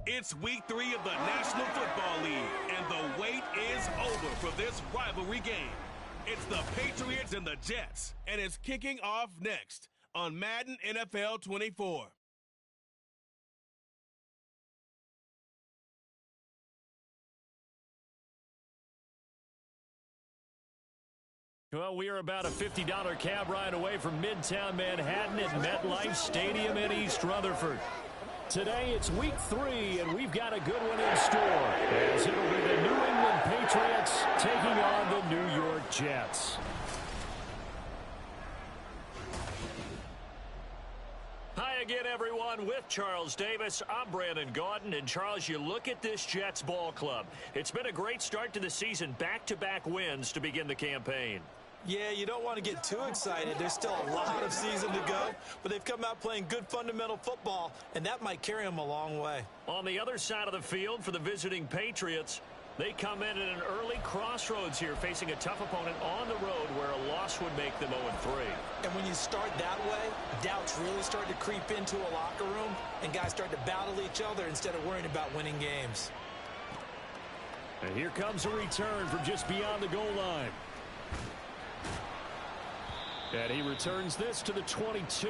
It's week 3 of the National Football League, and the wait is over for this rivalry game. It's the Patriots and the Jets, and it's kicking off next on Madden NFL 24. Well, we are about a $50 cab ride away from Midtown Manhattan at MetLife Stadium in East Rutherford. Today, it's week 3, and we've got a good one in store, as it'll be the New England Patriots taking on the New York Jets. Hi again, everyone. With Charles Davis, I'm Brandon Gaudin. And, Charles, you look at this Jets ball club. It's been a great start to the season, back-to-back wins to begin the campaign. Yeah, you don't want to get too excited. There's still a lot of season to go, but they've come out playing good fundamental football, and that might carry them a long way. On the other side of the field for the visiting Patriots, they come in at an early crossroads here, facing a tough opponent on the road where a loss would make them 0-3. And when you start that way, doubts really start to creep into a locker room, and guys start to battle each other instead of worrying about winning games. And here comes a return from just beyond the goal line. And he returns this to the 22.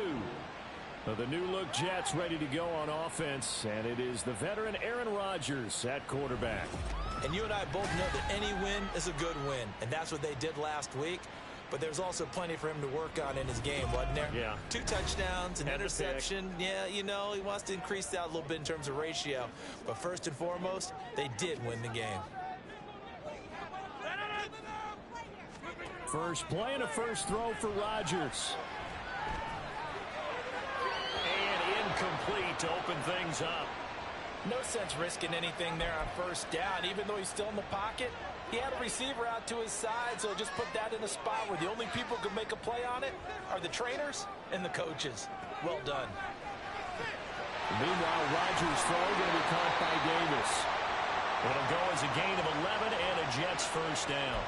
The new-look Jets ready to go on offense, and it is the veteran Aaron Rodgers at quarterback. And you and I both know that any win is a good win, and that's what they did last week. But there's also plenty for him to work on in his game, wasn't there? Yeah. 2 touchdowns, an interception. Yeah, you know, he wants to increase that a little bit in terms of ratio. But first and foremost, they did win the game. First play and a first throw for Rodgers. And incomplete to open things up. No sense risking anything there on first down. Even though he's still in the pocket, he had a receiver out to his side, so just put that in a spot where the only people who can make a play on it are the trainers and the coaches. Well done. Meanwhile, Rodgers' throw going to be caught by Davis. It'll go as a gain of 11 and a Jets first down.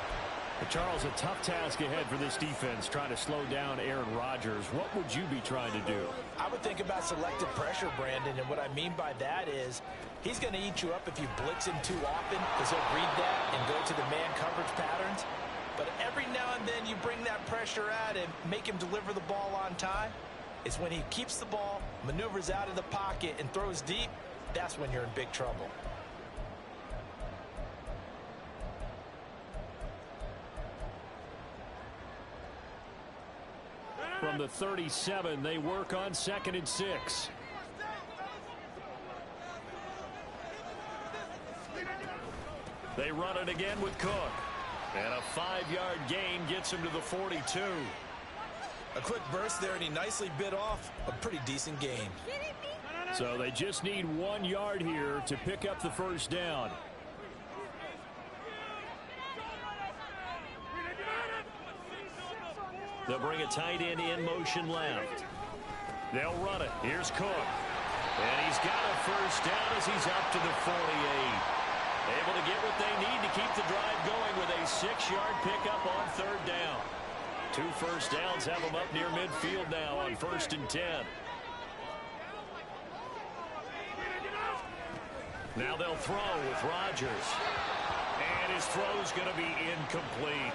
But Charles, a tough task ahead for this defense, trying to slow down Aaron Rodgers. What would you be trying to do? I would think about selective pressure, Brandon, and what I mean by that is he's going to eat you up if you blitz him too often, because he'll read that and go to the man coverage patterns. But every now and then you bring that pressure at him, make him deliver the ball on time. It's when he keeps the ball, maneuvers out of the pocket, and throws deep, that's when you're in big trouble. From the 37, they work on 2nd and 6. They run it again with Cook. And a 5-yard gain gets him to the 42. A quick burst there, and he nicely bit off a pretty decent gain. So they just need 1 yard here to pick up the first down. They'll bring a tight end in motion left. They'll run it. Here's Cook. And he's got a first down as he's up to the 48. Able to get what they need to keep the drive going with a 6-yard pickup on 3rd down. 2 first downs have them up near midfield now on 1st and 10. Now they'll throw with Rodgers. And his throw's going to be incomplete.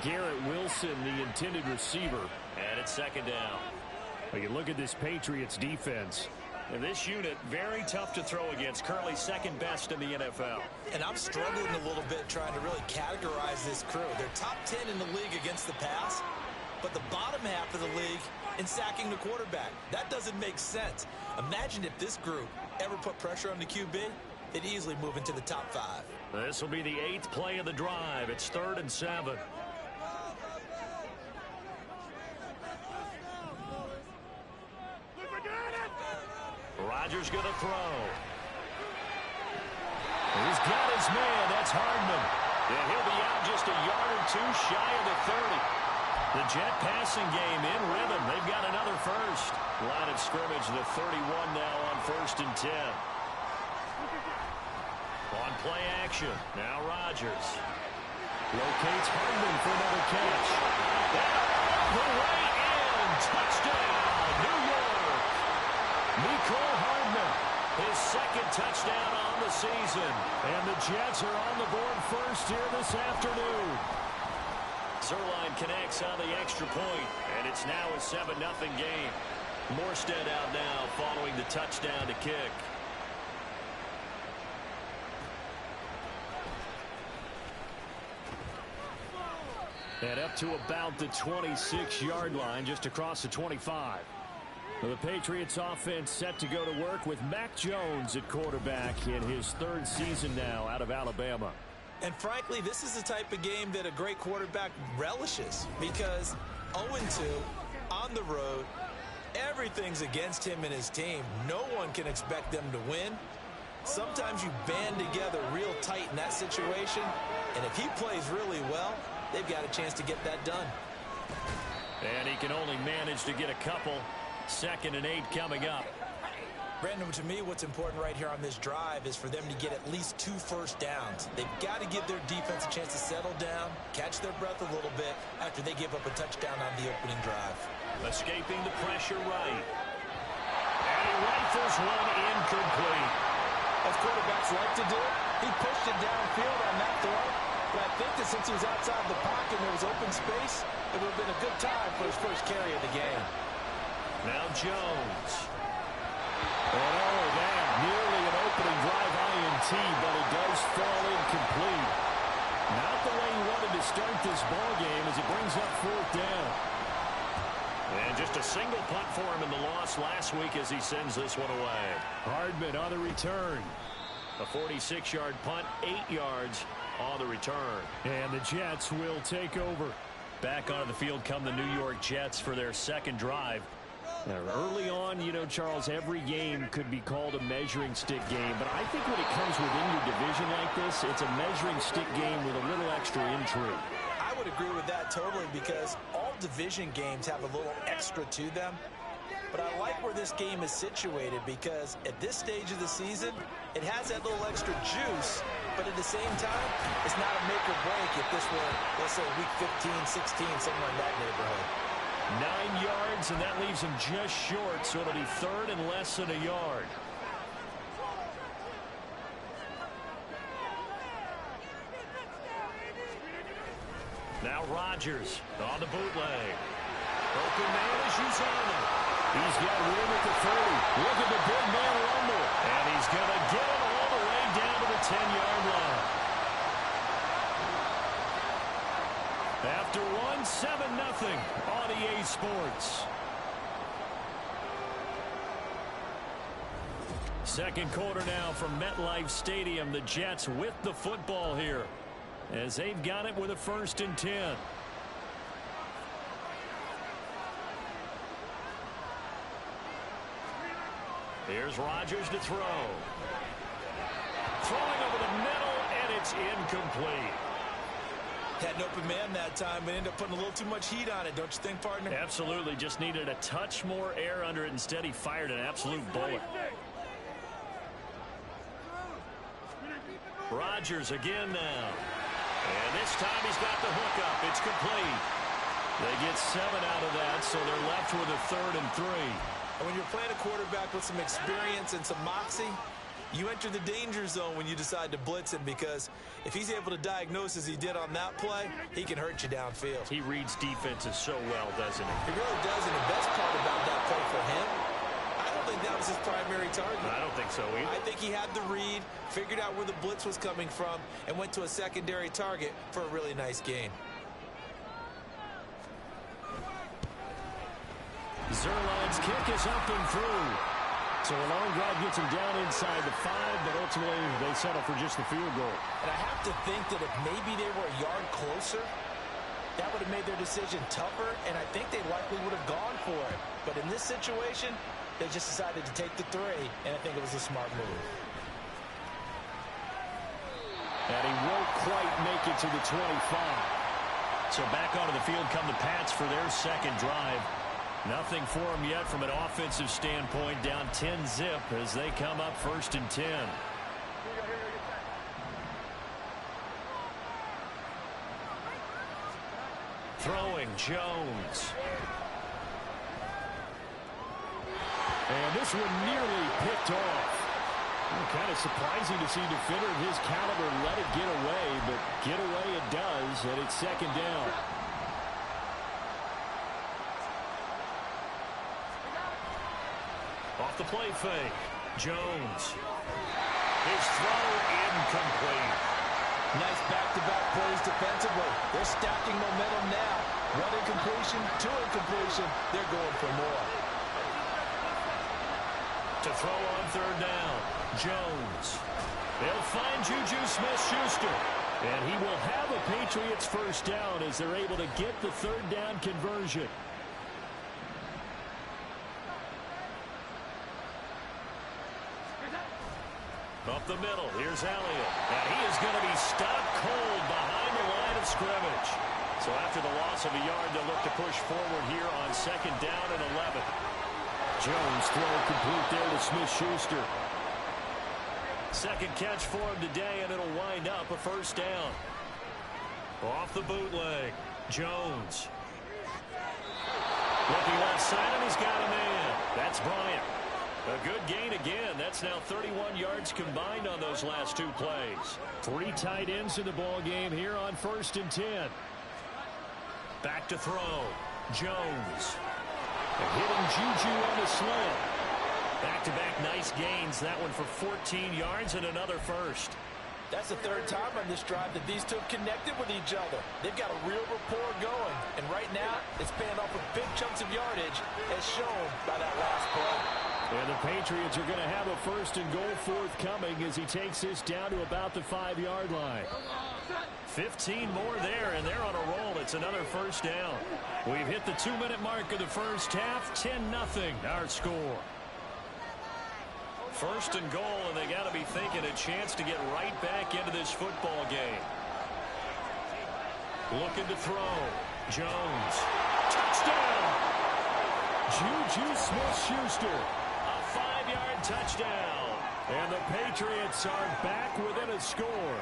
Garrett Wilson, the intended receiver, and it's 2nd down. Well, you look at this Patriots defense. And this unit, very tough to throw against, currently 2nd best in the NFL. And I'm struggling a little bit trying to really categorize this crew. They're top 10 in the league against the pass, but the bottom half of the league in sacking the quarterback. That doesn't make sense. Imagine if this group ever put pressure on the QB, they'd easily move into the top 5. This will be the 8th play of the drive. It's 3rd and 7. Rodgers going to throw. He's got his man. That's Hardman. And he'll be out just a yard or 2 shy of the 30. The Jet passing game in rhythm. They've got another first. Line of scrimmage, the 31 now on 1st and 10. On play action. Now Rodgers. Locates Hardman for another catch. The way in. Touchdown, New York. Nicole Hardman. His second touchdown on the season. And the Jets are on the board first here this afternoon. Zerline connects on the extra point, and it's now a 7-0 game. Morstead out now following the touchdown to kick. And up to about the 26-yard line, just across the 25. The Patriots offense set to go to work with Mac Jones at quarterback in his third season now out of Alabama. And frankly, this is the type of game that a great quarterback relishes because 0-2 on the road, everything's against him and his team. No one can expect them to win. Sometimes you band together real tight in that situation, and if he plays really well, they've got a chance to get that done. And he can only manage to get a couple. 2nd and 8 coming up. Brandon, to me, what's important right here on this drive is for them to get at least 2 first downs. They've got to give their defense a chance to settle down, catch their breath a little bit after they give up a touchdown on the opening drive. Escaping the pressure right. And he rifles one incomplete. As quarterbacks like to do, he pushed it downfield on that throw. But I think that since he was outside the pocket and there was open space, it would have been a good time for his first carry of the game. Now Jones. Oh, man, nearly an opening drive INT, but it does fall incomplete. Not the way he wanted to start this ball game as it brings up 4th down. And just a single punt for him in the loss last week as he sends this one away. Hardman on the return. A 46-yard punt, 8 yards on the return. And the Jets will take over. Back onto the field come the New York Jets for their second drive. Now, early on, you know, Charles, every game could be called a measuring stick game. But I think when it comes within your division like this, it's a measuring stick game with a little extra intrigue. I would agree with that totally because all division games have a little extra to them. But I like where this game is situated because at this stage of the season, it has that little extra juice. But at the same time, it's not a make or break if this were, let's say, week 15, 16, somewhere in that neighborhood. 9 yards, and that leaves him just short, so it'll be 3rd and less than a yard. Now Rodgers on the bootleg. Open man is Uzana. He's got room at the 30. Look at the big man rumble. And he's going to get it all the way down to the 10-yard line. After one, 7-0 on EA Sports. Second quarter now from MetLife Stadium. The Jets with the football here as they've got it with a 1st and 10. Here's Rodgers to throw. Throwing over the middle, and it's incomplete. Had an open man that time, but ended up putting a little too much heat on it, don't you think, partner? Absolutely. Just needed a touch more air under it. Instead, he fired an absolute bullet. Rodgers again now. And this time he's got the hook up. It's complete. They get 7 out of that, so they're left with a 3rd and 3. And when you're playing a quarterback with some experience and some moxie, you enter the danger zone when you decide to blitz him because if he's able to diagnose as he did on that play, he can hurt you downfield. He reads defenses so well, doesn't he? He really does, and the best part about that play for him, I don't think that was his primary target. I don't think so either. I think he had the read, figured out where the blitz was coming from, and went to a secondary target for a really nice gain. Zerline's kick is up and through. So a long drive gets him down inside the 5, but ultimately they settle for just the field goal. And I have to think that if maybe they were a yard closer, that would have made their decision tougher, and I think they likely would have gone for it. But in this situation, they just decided to take the 3, and I think it was a smart move. And he won't quite make it to the 25. So back onto the field come the Pats for their second drive. Nothing for them yet from an offensive standpoint. Down 10-zip as they come up 1st and 10. Throwing Jones. And this one nearly picked off. Kind of surprising to see a defender of his caliber let it get away, but get away it does, and it's second down. Off the play fake. Jones. His throw incomplete. Nice back-to-back plays defensively. They're stacking momentum now. One incompletion, two incompletion. They're going for more. To throw on third down, Jones. They'll find Juju Smith-Schuster. And he will have a Patriots first down as they're able to get the third down conversion. Up the middle, here's Elliott. And he is going to be stopped cold behind the line of scrimmage. So after the loss of a yard, they'll look to push forward here on second down and 11. Jones throw complete there to Smith-Schuster. Second catch for him today, and it'll wind up a first down. Off the bootleg, Jones. Looking left side, and he's got a man. That's Bryant. A good gain again. That's now 31 yards combined on those last two plays. Three tight ends in the ball game here on 1st and 10. Back to throw. Jones. And hitting Juju on the slant. Back-to-back nice gains. That one for 14 yards and another first. That's the third time on this drive that these two have connected with each other. They've got a real rapport going. And right now, it's paying off with big chunks of yardage, as shown by that last play. And the Patriots are going to have a first and goal forthcoming as he takes this down to about the 5-yard line. 15 more there, and they're on a roll. It's another first down. We've hit the 2-minute mark of the first half. 10-0 our score. First and goal, and they got to be thinking a chance to get right back into this football game. Looking to throw. Jones. Touchdown! Juju Smith-Schuster. A 5-yard touchdown. And the Patriots are back within a score.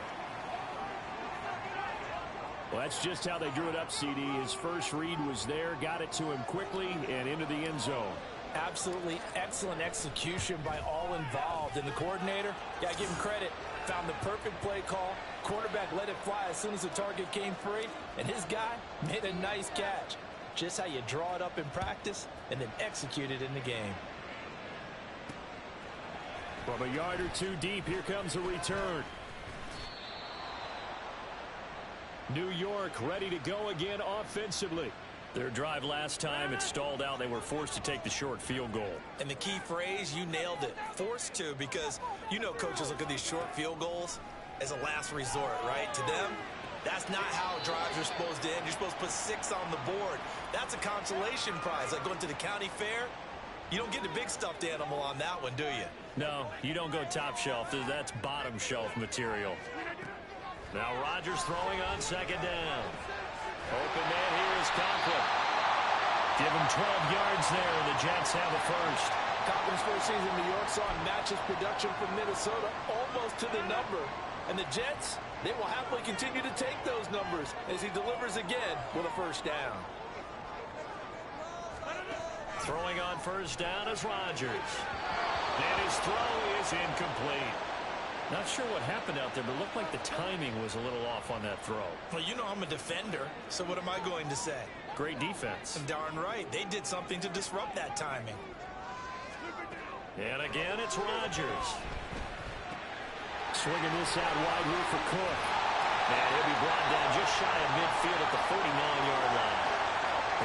Well, that's just how they drew it up, CD. His first read was there, got it to him quickly, and into the end zone. Absolutely excellent execution by all involved. And the coordinator, got to give him credit, found the perfect play call. Quarterback let it fly as soon as the target came free, and his guy made a nice catch. Just how you draw it up in practice and then execute it in the game. From a yard or two deep, here comes a return. New York ready to go again offensively. Their drive last time, it stalled out. They were forced to take the short field goal. And the key phrase, you nailed it. Forced to, because you know coaches look at these short field goals as a last resort, right? To them, that's not how drives are supposed to end. You're supposed to put 6 on the board. That's a consolation prize. Like going to the county fair, you don't get the big stuffed animal on that one, do you? No, you don't go top shelf. That's bottom shelf material. Now Rodgers throwing on second down. Open man here is Conklin. Give him 12 yards there, and the Jets have a first. Conklin's first season in New York saw him match his production from Minnesota almost to the number. And the Jets, they will happily continue to take those numbers as he delivers again with a first down. Throwing on first down is Rodgers. And his throw is incomplete. Not sure what happened out there, but it looked like the timing was a little off on that throw. Well, you know I'm a defender, so what am I going to say? Great defense. Darn right. They did something to disrupt that timing. And again, it's Rodgers. Swinging this out wide here for Cook. And he'll be brought down just shy of midfield at the 49-yard line.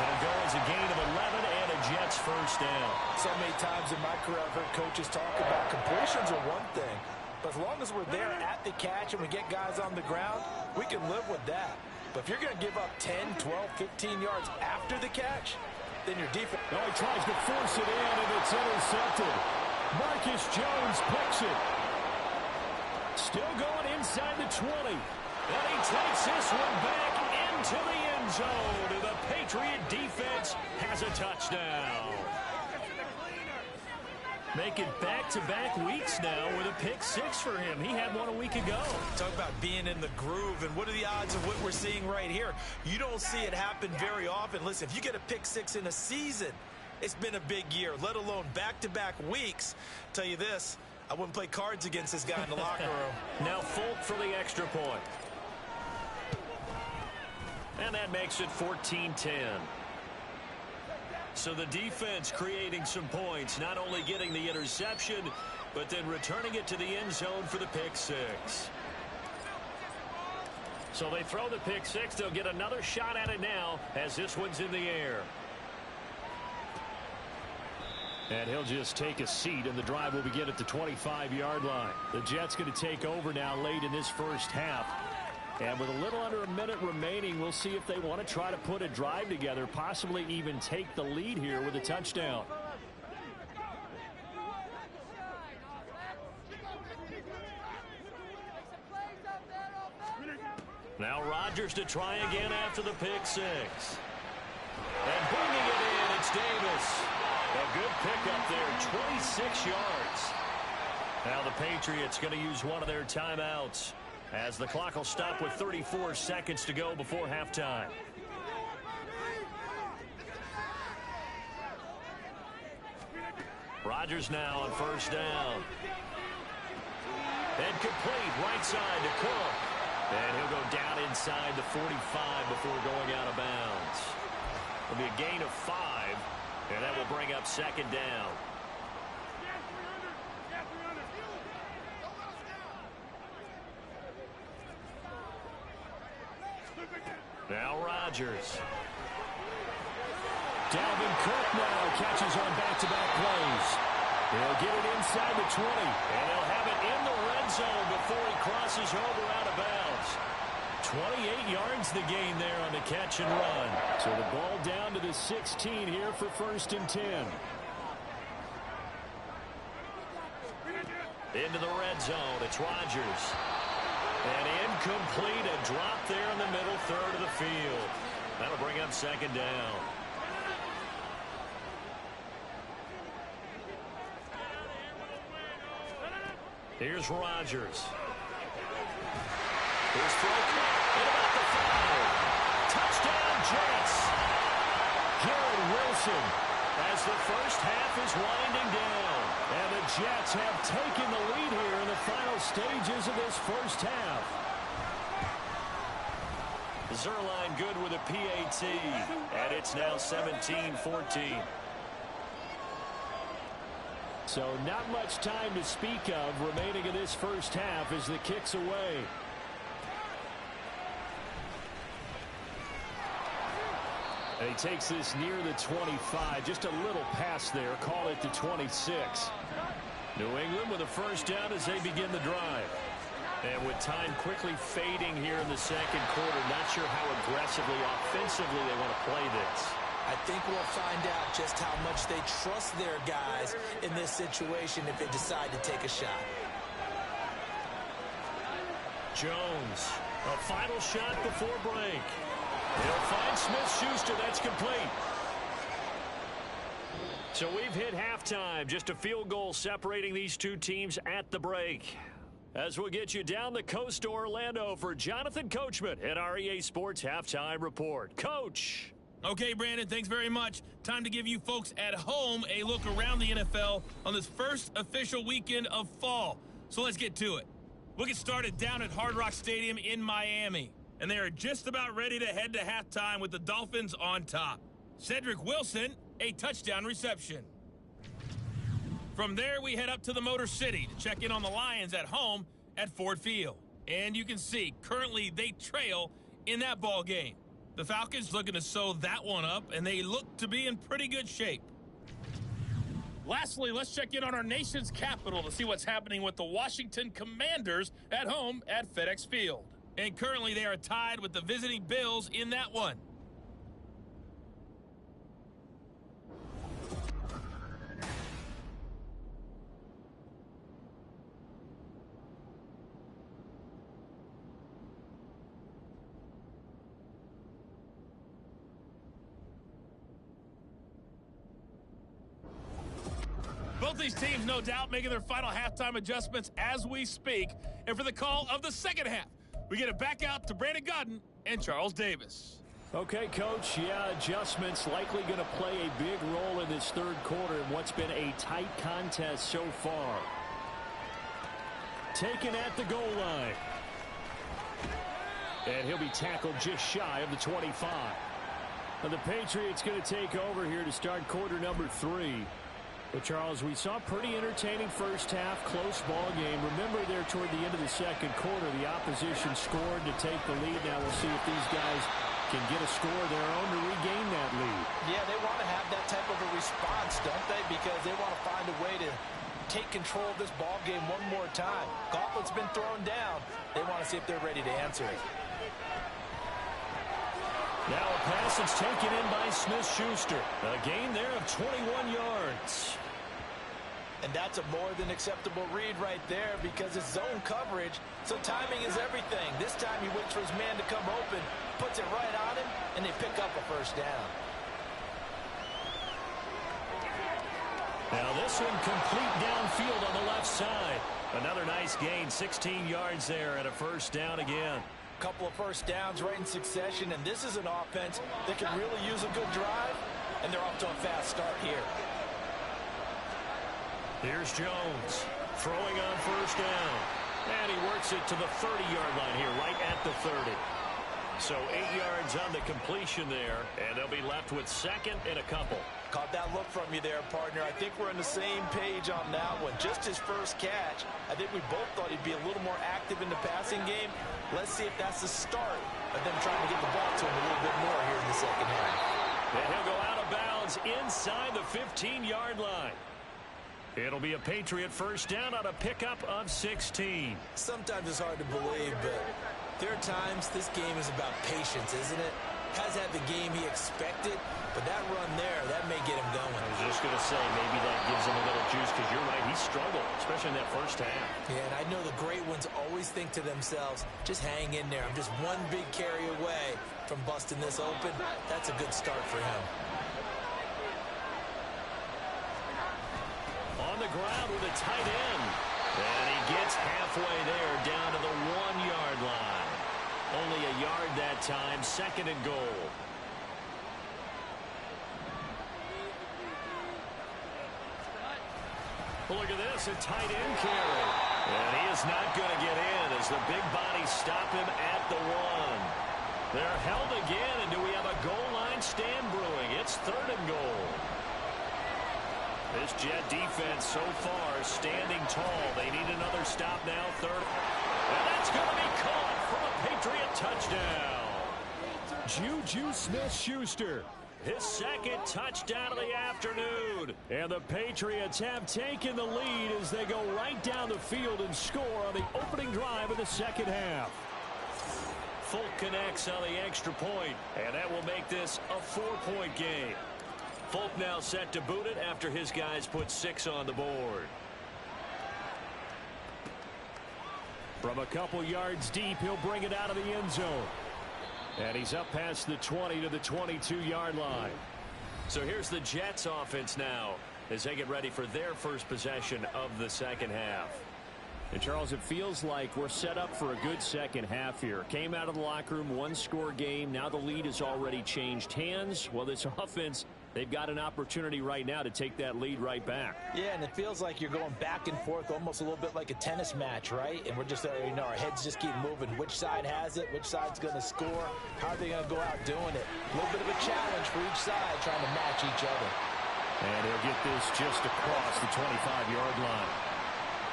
It'll go as a gain of 11 and a Jets first down. So many times in my career I've heard coaches talk about completions are one thing. But as long as we're there at the catch and we get guys on the ground, we can live with that. But if you're going to give up 10, 12, 15 yards after the catch, then your defense... No, he tries to force it in, and it's intercepted. Marcus Jones picks it. Still going inside the 20. And he takes this one back into the end zone. And the Patriot defense has a touchdown. Making back-to-back weeks now with a pick 6 for him. He had one a week ago. Talk about being in the groove, and what are the odds of what we're seeing right here? You don't see it happen very often. Listen, if you get a pick 6 in a season, it's been a big year, let alone back-to-back weeks. Tell you this, I wouldn't play cards against this guy in the locker room. Now Folk for the extra point. And that makes it 14-10. So the defense creating some points, not only getting the interception, but then returning it to the end zone for the pick six. So they throw the pick six. They'll get another shot at it now as this one's in the air. And he'll just take a seat, and the drive will begin at the 25-yard line. The Jets going to take over now late in this first half. And with a little under a minute remaining, we'll see if they want to try to put a drive together, possibly even take the lead here with a touchdown. Now Rodgers to try again after the pick six. And bringing it in, it's Davis. A good pickup there, 26 yards. Now the Patriots going to use one of their timeouts as the clock will stop with 34 seconds to go before halftime. Rodgers now on first down. And complete right side to Cook. And he'll go down inside the 45 before going out of bounds. It'll be a gain of 5. And that will bring up second down. Now Rodgers. Dalvin Cook now catches on back-to-back plays. He'll get it inside the 20. And he'll have it in the red zone before he crosses over out of bounds. 28 yards the gain there on the catch and run. So the ball down to the 16 here for first and 10. Into the red zone. It's Rodgers. And incomplete. A drop there in the middle third of the field. That'll bring up second down. Here's Rodgers. Here's Folk. At about the 5. Touchdown, Jets. Garrett Wilson as the first half is winding down. And the Jets have taken the lead here in the final stages of this first half. Zerline good with a PAT. And it's now 17-14. So not much time to speak of remaining in this first half as the kick's away. And he takes this near the 25. Just a little pass there. Call it the 26. New England with a first down as they begin the drive. And with time quickly fading here in the second quarter, not sure how aggressively, offensively they want to play this. I think we'll find out just how much they trust their guys in this situation if they decide to take a shot. Jones, a final shot before break. He'll find Smith-Schuster. That's complete. So we've hit halftime. Just a field goal separating these two teams at the break. As we'll get you down the coast to Orlando for Jonathan Coachman at our EA Sports Halftime Report. Coach. Okay, Brandon, thanks very much. Time to give you folks at home a look around the NFL on this first official weekend of fall. So let's get to it. We'll get started down at Hard Rock Stadium in Miami. And they are just about ready to head to halftime with the Dolphins on top. Cedric Wilson, a touchdown reception. From there, we head up to the Motor City to check in on the Lions at home at Ford Field. And you can see, currently they trail in that ball game. The Falcons looking to sew that one up, and they look to be in pretty good shape. Lastly, let's check in on our nation's capital to see what's happening with the Washington Commanders at home at FedEx Field. And currently they are tied with the visiting Bills in that one. Both these teams, no doubt, making their final halftime adjustments as we speak. And for the call of the second half, we get it back out to Brandon Godden and Charles Davis. Okay, Coach. Yeah, adjustments likely going to play a big role in this third quarter in what's been a tight contest so far. taken at the goal line. And he'll be tackled just shy of the 25. And the Patriots going to take over here to start quarter number 3. But, Charles, we saw a pretty entertaining first half, close ball game. Remember there toward the end of the second quarter, the opposition scored to take the lead. Now we'll see if these guys can get a score of their own to regain that lead. Yeah, they want to have that type of a response, don't they? Because they want to find a way to take control of this ball game one more time. Gauntlet's been thrown down. They want to see if they're ready to answer it. Now a pass that's taken in by Smith-Schuster. A gain there of 21 yards. And that's a more than acceptable read right there because it's zone coverage, so timing is everything. This time he waits for his man to come open, puts it right on him, and they pick up a first down. Now this one complete downfield on the left side. Another nice gain, 16 yards there and a first down again. Couple of first downs right in succession, and this is an offense that can really use a good drive, and they're off to a fast start here. Here's Jones throwing on first down, and he works it to the 30-yard line here, right at the 30. So 8 yards on the completion there, and they'll be left with second and a couple. Caught that look from you there, partner. I think we're on the same page on that one. Just his first catch, I think we both thought he'd be a little more active in the passing game. Let's see if that's the start of them trying to get the ball to him a little bit more here in the second half. And he'll go out of bounds inside the 15-yard line. It'll be a Patriot first down on a pickup of 16. Sometimes it's hard to believe, but there are times this game is about patience, isn't it? Has had the game he expected, but that run there, that may get him going. I was just going to say, maybe that gives him a little juice, because you're right, he struggled, especially in that first half. Yeah, and I know the great ones always think to themselves, just hang in there. I'm just one big carry away from busting this open. That's a good start for him. On the ground with a tight end. And he gets halfway there, down to the 1-yard line. Only a yard that time, second and goal. Well, look at this, a tight end carry. And he is not going to get in as the big bodies stop him at the 1. They're held again, and do we have a goal line stand brewing? It's third and goal. This Jet defense so far standing tall. They need another stop now, third. And that's going to be caught for a Patriot touchdown. Juju Smith-Schuster, his second touchdown of the afternoon. And the Patriots have taken the lead as they go right down the field and score on the opening drive of the second half. Folk connects on the extra point, and that will make this a 4-point game. Folk now set to boot it after his guys put 6 on the board. From a couple yards deep, he'll bring it out of the end zone. And he's up past the 20 to the 22-yard line. So here's the Jets offense now as they get ready for their first possession of the second half. And Charles, it feels like we're set up for a good second half here. Came out of the locker room, 1-score game. Now the lead has already changed hands. Well, this offense, they've got an opportunity right now to take that lead right back. Yeah, and it feels like you're going back and forth, almost a little bit like a tennis match, right? And we're just, our heads just keep moving. Which side has it? Which side's going to score? How are they going to go out doing it? A little bit of a challenge for each side, trying to match each other. And he'll get this just across the 25-yard line.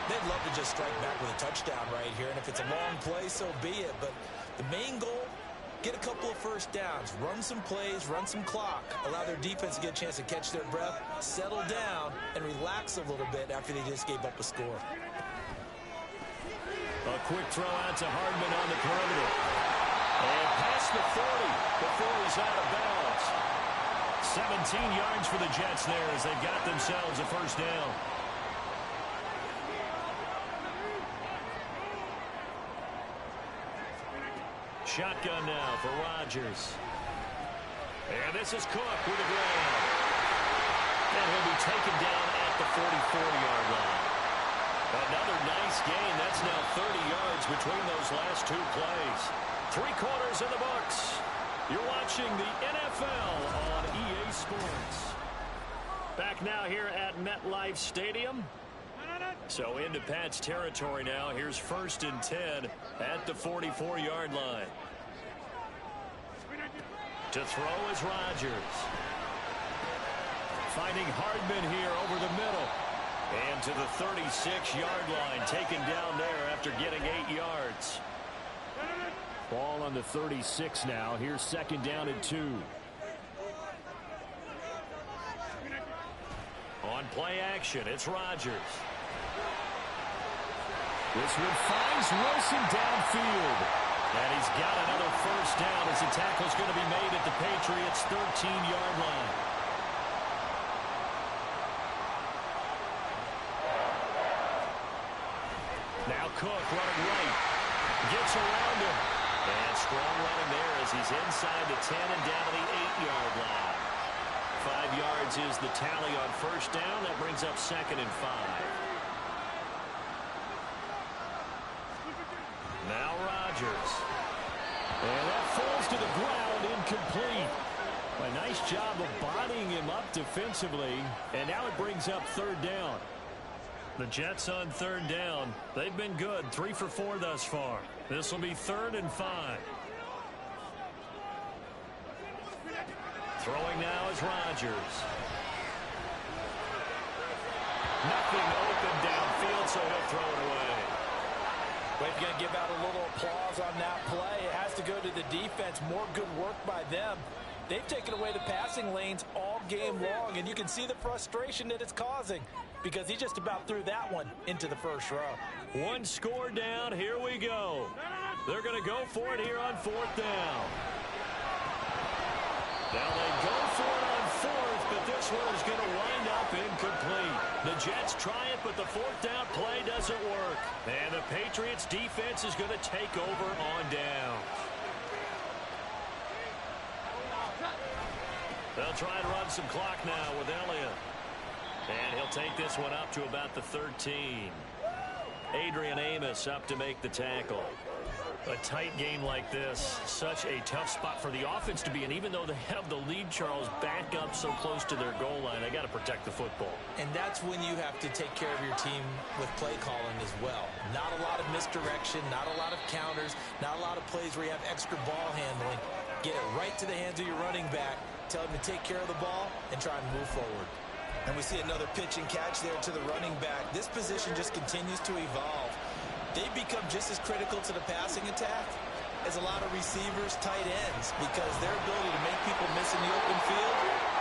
They'd love to just strike back with a touchdown right here, and if it's a long play, so be it. But the main goal, get a couple of first downs, run some plays, run some clock, allow their defense to get a chance to catch their breath, settle down, and relax a little bit after they just gave up a score. A quick throw out to Hardman on the perimeter. And past the 40 before he's out of bounds. 17 yards for the Jets there as they've got themselves a first down. Shotgun now for Rodgers. And this is Cook with a grab. And he'll be taken down at the 44-yard line. Another nice gain. That's now 30 yards between those last 2 plays. 3 quarters in the books. You're watching the NFL on EA Sports. Back now here at MetLife Stadium. So into Pat's territory now. Here's 1st and 10 at the 44-yard line. To throw is Rodgers. Finding Hardman here over the middle. And to the 36-yard line, taken down there after getting 8 yards. Ball on the 36 now. Here's 2nd down and 2. On play action, it's Rodgers. This one finds Wilson downfield. And he's got another 1st down as the tackle's going to be made at the Patriots' 13-yard line. Now Cook running right. Gets around him. And strong running there as he's inside the 10 and down to the 8-yard line. 5 yards is the tally on 1st down. That brings up 2nd and 5. Now Rodgers. And that falls to the ground, incomplete. A nice job of bodying him up defensively. And now it brings up 3rd down. The Jets on 3rd down. They've been good, 3 for 4 thus far. This will be 3rd and 5. Throwing now is Rodgers. Nothing open downfield, so he'll throw it away. We're going to give out a little applause on that play. It has to go to the defense. More good work by them. They've taken away the passing lanes all game long, and you can see the frustration that it's causing because he just about threw that one into the 1st row. 1 score down. Here we go. They're going to go for it here on 4th down. Now they go for it on 4th, but this one is going to wind up incomplete. The Jets try it, but the 4th down play doesn't work. And the Patriots defense is going to take over on down. They'll try and run some clock now with Elliott. And he'll take this one up to about the 13. Adrian Amos up to make the tackle. A tight game like this, such a tough spot for the offense to be in. Even though they have the lead, Charles, back up so close to their goal line, they got to protect the football. And that's when you have to take care of your team with play calling as well. Not a lot of misdirection, not a lot of counters, not a lot of plays where you have extra ball handling. Get it right to the hands of your running back, tell him to take care of the ball, and try and move forward. And we see another pitch and catch there to the running back. This position just continues to evolve. They've become just as critical to the passing attack as a lot of receivers, tight ends, because their ability to make people miss in the open field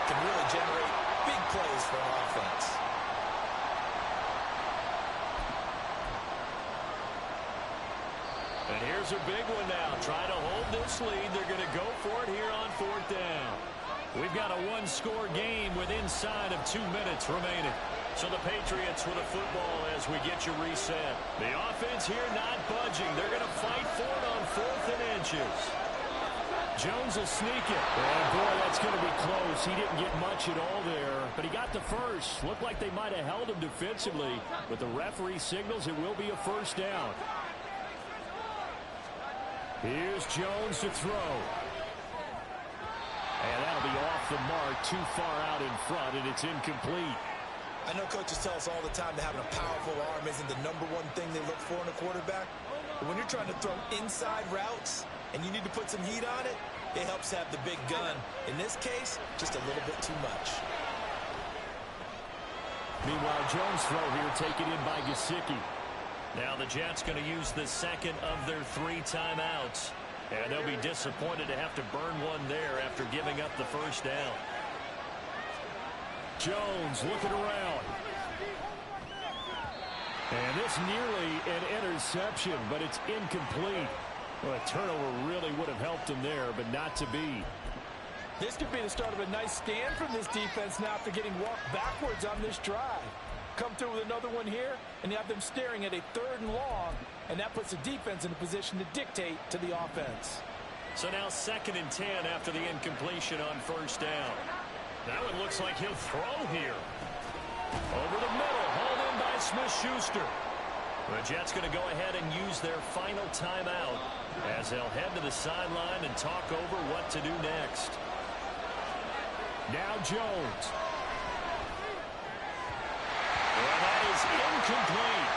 can really generate big plays for an offense. And here's a big one now. Try to hold this lead. They're going to go for it here on 4th down. We've got a 1-score game with inside of 2 minutes remaining. So the Patriots with a football as we get you reset. The offense here not budging. They're going to fight for it on 4th and inches. Jones will sneak it. And boy, that's going to be close. He didn't get much at all there, but he got the first. Looked like they might have held him defensively, but the referee signals it will be a 1st down. Here's Jones to throw. And that'll be off the mark, too far out in front, and it's incomplete. I know coaches tell us all the time that having a powerful arm isn't the #1 thing they look for in a quarterback. But when you're trying to throw inside routes and you need to put some heat on it, it helps have the big gun. In this case, just a little bit too much. Meanwhile, Jones' throw here taken in by Gesicki. Now the Jets going to use the 2nd of their 3 timeouts. And they'll be disappointed to have to burn one there after giving up the 1st down. Jones looking around. And this nearly an interception, but it's incomplete. Well, a turnover really would have helped him there, but not to be. This could be the start of a nice stand from this defense now after getting walked backwards on this drive. Come through with another one here, and you have them staring at a 3rd and long, and that puts the defense in a position to dictate to the offense. So now 2nd and 10 after the incompletion on 1st down. Now it looks like he'll throw here. Over the middle, hauled in by Smith-Schuster. The Jets going to go ahead and use their final timeout as they'll head to the sideline and talk over what to do next. Now Jones. And that is is incomplete.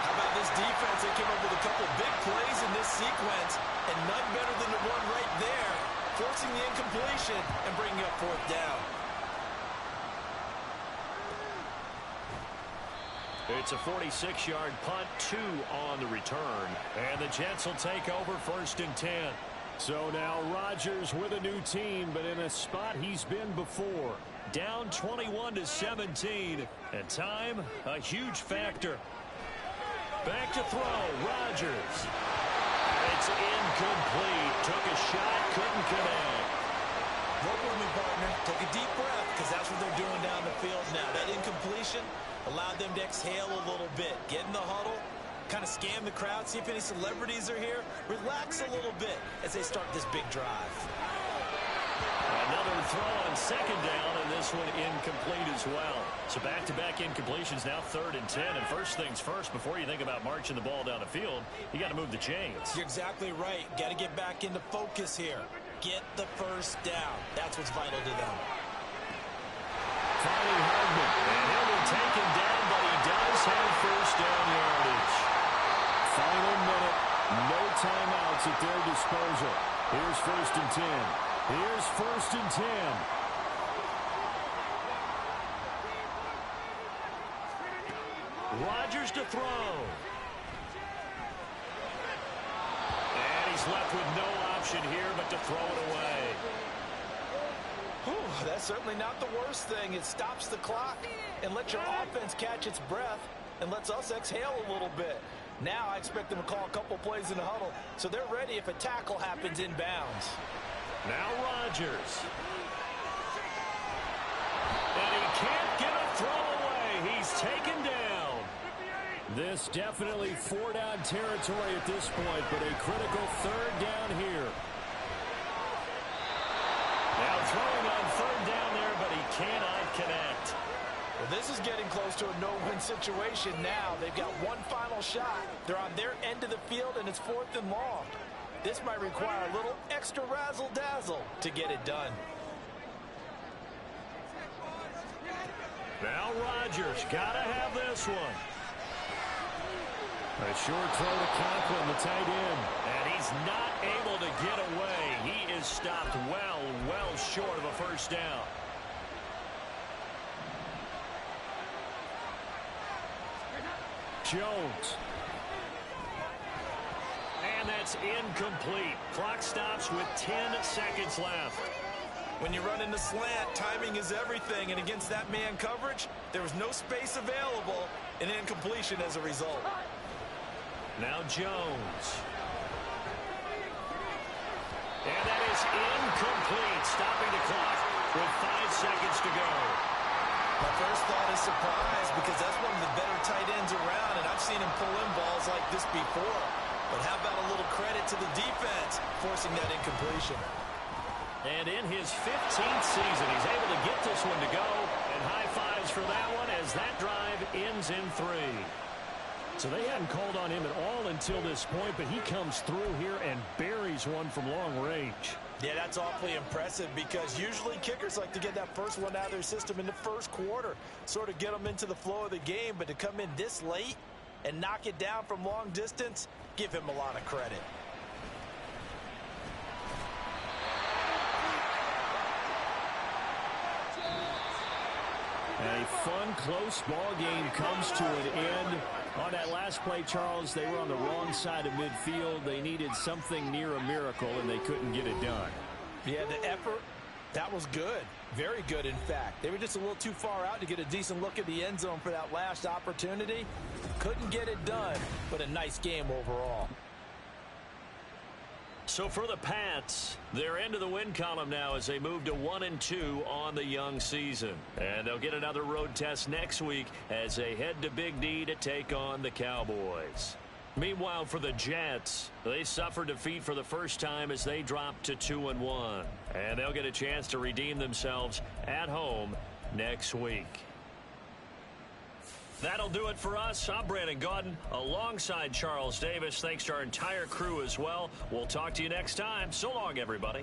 How about this defense? They came up with a couple big plays in this sequence, and none better than the one right there, forcing the incompletion and bringing up fourth down. It's a 46-yard punt, 2 on the return. And the Jets will take over 1st and 10. So now Rodgers with a new team, but in a spot he's been before. Down 21-17. And time, a huge factor. Back to throw, Rodgers. It's incomplete. Took a shot, couldn't connect. Work with me, partner. Take a deep breath, because that's what they're doing down the field now. That incompletion allowed them to exhale a little bit. Get in the huddle, kind of scan the crowd, see if any celebrities are here. Relax a little bit as they start this big drive. Another throw on 2nd down, and this one incomplete as well. So back-to-back incompletions, now 3rd and 10. And first things first, before you think about marching the ball down the field, you got to move the chains. You're exactly right. Got to get back into focus here. Get the first down. That's what's vital to them. Finding Hardman, and he'll be taken down, but he does have first down yardage. Final minute, no timeouts at their disposal. Here's 1st and 10. Here's 1st and 10. Rodgers to throw. And he's left with no option here but to throw it away. Whew, that's certainly not the worst thing. It stops the clock and lets your offense catch its breath and lets us exhale a little bit. Now I expect them to call a couple plays in the huddle so they're ready if a tackle happens inbounds. Now Rodgers. And he can't get a throw away. He's taken down. This definitely 4-down territory at this point, but a critical 3rd down here. Now throwing on 3rd down there, but he cannot connect. Well, this is getting close to a no-win situation now. They've got one final shot. They're on their end of the field, and it's 4th and long. This might require a little extra razzle-dazzle to get it done. Now Rodgers, gotta have this one. A short throw to Conklin, the tight end. And he's not able to get away. He is stopped well short of a first down. Jones. And that's incomplete. Clock stops with 10 seconds left. When you run into slant, timing is everything, and against that man coverage, there was no space available, and incompletion as a result. Now Jones. And that is incomplete, stopping the clock with 5 seconds to go. My first thought is surprise, because that's one of the better tight ends around, and I've seen him pull in balls like this before. But how about a little credit to the defense forcing that incompletion? And in his 15th season, he's able to get this one to go, and high fives for that one as that drive ends in 3. So they hadn't called on him at all until this point, but he comes through here and buries one from long range. Yeah, that's awfully impressive because usually kickers like to get that first one out of their system in the first quarter, sort of get them into the flow of the game, but to come in this late and knock it down from long distance, give him a lot of credit. A fun, close ball game comes to an end. On that last play, Charles, they were on the wrong side of midfield. They needed something near a miracle, and they couldn't get it done. Yeah, the effort, that was good. Very good, in fact. They were just a little too far out to get a decent look at the end zone for that last opportunity. Couldn't get it done, but a nice game overall. So for the Pats, they're into the win column now as they move to 1-2 on the young season. And they'll get another road test next week as they head to Big D to take on the Cowboys. Meanwhile, for the Jets, they suffered defeat for the first time as they dropped to 2-1. And they'll get a chance to redeem themselves at home next week. That'll do it for us. I'm Brandon Gaudin alongside Charles Davis. Thanks to our entire crew as well. We'll talk to you next time. So long, everybody.